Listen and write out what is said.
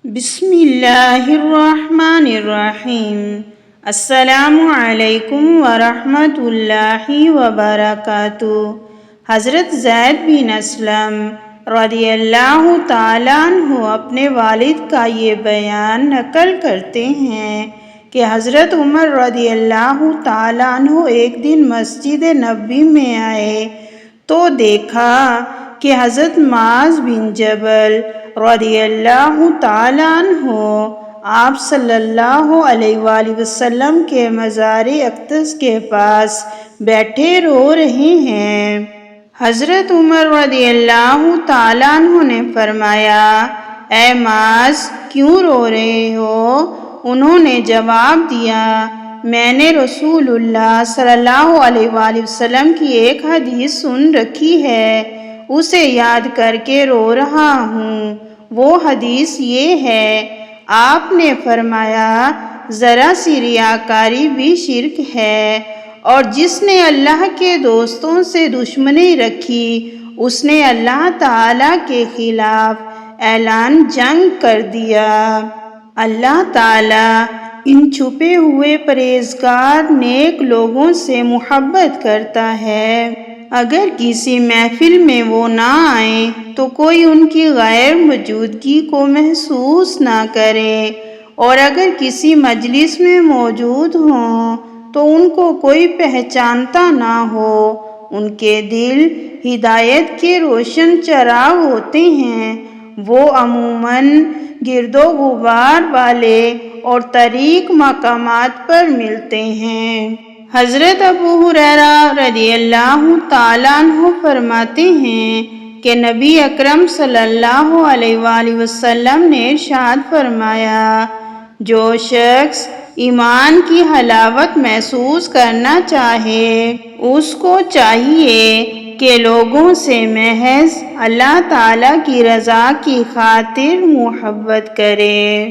بسم اللہ الرحمن الرحیم۔ السلام علیکم ورحمۃ اللہ وبرکاتہ۔ حضرت زید بن اسلم رضی اللہ تعالیٰ عنہ اپنے والد کا یہ بیان نقل کرتے ہیں کہ حضرت عمر رضی اللہ تعالیٰ عنہ ایک دن مسجد نبوی میں آئے تو دیکھا کہ حضرت معاذ بن جبل رضی اللہ تعالیٰ عنہ آپ صلی اللہ علیہ وآلہ وسلم کے مزار اقدس کے پاس بیٹھے رو رہے ہیں۔ حضرت عمر رضی اللہ تعالیٰ عنہ نے فرمایا، اے معاذ کیوں رو رہے ہو؟ انہوں نے جواب دیا، میں نے رسول اللہ صلی اللہ علیہ وآلہ وسلم کی ایک حدیث سن رکھی ہے، اسے یاد کر کے رو رہا ہوں۔ وہ حدیث یہ ہے، آپ نے فرمایا ذرا سی ریاکاری بھی شرک ہے، اور جس نے اللہ کے دوستوں سے دشمنی رکھی اس نے اللہ تعالیٰ کے خلاف اعلان جنگ کر دیا۔ اللہ تعالیٰ ان چھپے ہوئے پرہیزگار نیک لوگوں سے محبت کرتا ہے۔ اگر کسی محفل میں وہ نہ آئیں تو کوئی ان کی غیر موجودگی کو محسوس نہ کرے، اور اگر کسی مجلس میں موجود ہوں تو ان کو کوئی پہچانتا نہ ہو۔ ان کے دل ہدایت کے روشن چراغ ہوتے ہیں، وہ عموماً گرد و غبار والے اور طریق مقامات پر ملتے ہیں۔ حضرت ابو ہریرہ رضی اللہ تعالیٰ عنہ فرماتے ہیں کہ نبی اکرم صلی اللہ علیہ وآلہ وسلم نے ارشاد فرمایا، جو شخص ایمان کی حلاوت محسوس کرنا چاہے اس کو چاہیے کہ لوگوں سے محض اللہ تعالیٰ کی رضا کی خاطر محبت کرے۔